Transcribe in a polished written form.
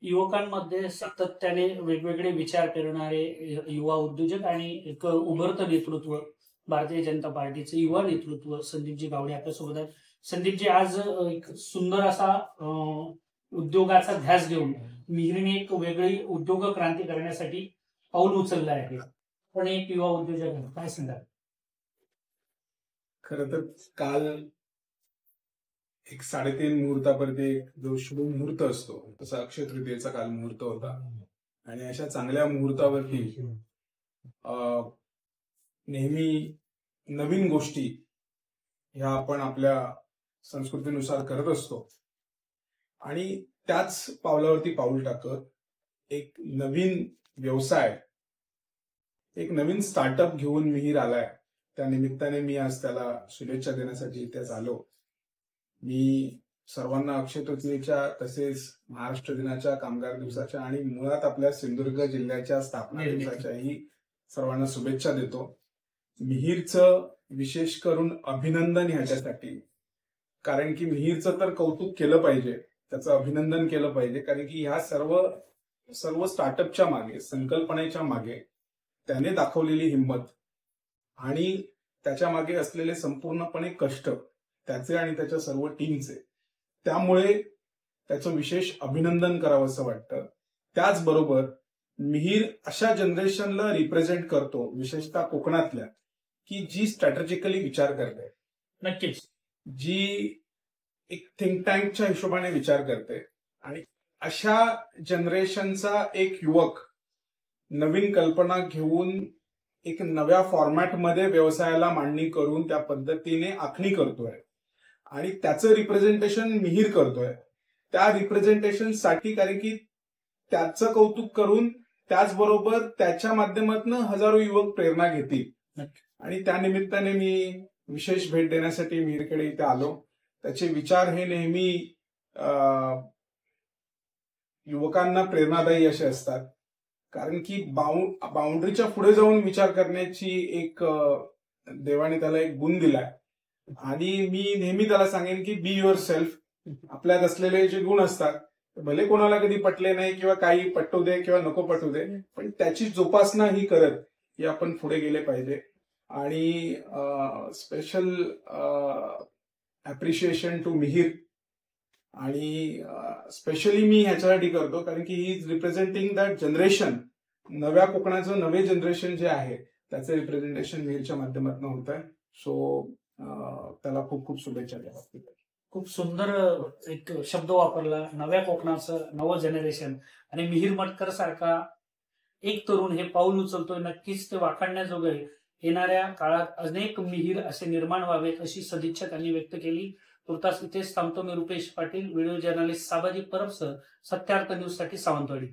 युवकांमध्ये सातत्याने वेगवेगळे विचार करणारे युवा उद्योजक आणि एक उभरतं नेतृत्व भारतीय जनता पार्टीचं युवा नेतृत्व संदीपजी गावडे आपल्यासोबत आहेत. संदीपजी आज एक सुंदर असा उद्योगाचा ध्यास घेऊन मिहिरने एक वेगळी उद्योग क्रांती करण्यासाठी पाऊल उचललं आहे. पण एक युवा उद्योजक आहे, काय सांगाल? खरं तर काल एक 3:30 मुहूर्तापर्यंत एक जो शुभ मुहूर्त असतो तसा अक्षय तृतीयेचा काल मुहूर्त होता आणि अशा चांगल्या मुहूर्तावरती नेहमी नवीन गोष्टी ह्या आपण आपल्या संस्कृतीनुसार करत असतो आणि त्याच पावलावरती पाऊल टाकत एक नवीन व्यवसाय, एक नवीन स्टार्टअप घेऊन मिहीर आलाय. त्या निमित्ताने मी आज त्याला शुभेच्छा देण्यासाठी इथेच आलो. मी सर्वांना अक्षय तृतीयेच्या तसेच महाराष्ट्र दिनाच्या, कामगार दिवसाच्या आणि मुळात आपल्या सिंधुदुर्ग जिल्ह्याच्या स्थापना दिवसाच्याही सर्वांना शुभेच्छा देतो. मिहीरचं विशेष करून अभिनंदन ह्याच्यासाठी, कारण की मिहीरचं तर कौतुक केलं पाहिजे, त्याचं अभिनंदन केलं पाहिजे, कारण की ह्या सर्व स्टार्टअपच्या मागे, संकल्पनेच्या मागे त्याने दाखवलेली हिंमत आणि त्याच्या मागे असलेले संपूर्णपणे कष्ट त्याचे आणि त्याच्या सर्व टीमचे, त्यामुळे त्याचं विशेष अभिनंदन करावं असं वाटतं. त्याचबरोबर मिहीर अशा जनरेशनला रिप्रेझेंट करतो, विशेषतः कोकणातल्या, की जी स्ट्रॅटेजिकली विचार करते, नक्कीच जी एक थिंक टँकच्या हिशोबाने विचार करते आणि अशा जनरेशनचा एक युवक नवीन कल्पना घेऊन एक नव्या फॉर्मॅटमध्ये व्यवसायाला मांडणी करून त्या पद्धतीने आखणी करतोय आणि त्याचं रिप्रेझेंटेशन मिहीर करतोय. त्या रिप्रेझेंटेशनसाठी, कारण की त्याचं कौतुक करून त्याचबरोबर त्याच्या माध्यमातून हजारो युवक प्रेरणा घेतील आणि त्या निमित्ताने मी विशेष भेट देण्यासाठी मिहीरकडे इथे आलो. त्याचे विचार हे नेहमी युवकांना प्रेरणादायी असे असतात, कारण की बाउंड्रीच्या पुढे जाऊन विचार करण्याची एक देवाने त्याला एक गुण दिलाय आणि मी नेहमी त्याला सांगेन की बी युअर सेल्फ. आपल्यात असलेले जे गुण असतात, भले कोणाला कधी पटले नाही किंवा काही पटू दे किंवा नको पटू दे, पण त्याची जोपासना ही करत ही आपण पुढे गेले पाहिजे. आणि स्पेशल अप्रिशिएशन टू मिहीर, आणि स्पेशली मी ह्याच्यासाठी करतो कारण की he is representing that generation, नव्या कोकणाचं नवे जनरेशन जे आहे त्याचं रिप्रेझेंटेशन मिहीरच्या माध्यमातून होत आहे. सो त्याला खूप खूप शुभेच्छा द्या. खूप सुंदर एक शब्द वापरला, नव्या कोकणाचं नवं जनरेशन, आणि मिहीर मटकर सारखा एक तरुण हे पाऊल उचलतोय, नक्कीच ते वाखाणण्याजोगं आहे. येणाऱ्या काळात अनेक मिहीर असे निर्माण व्हावेत अशी सदिच्छा त्यांनी व्यक्त केली. तुर्तास इथेच थांबतो. मी Rupesh Patil, video journalist Sabaji परबसह Satyarth news साठी सावंतवाडी.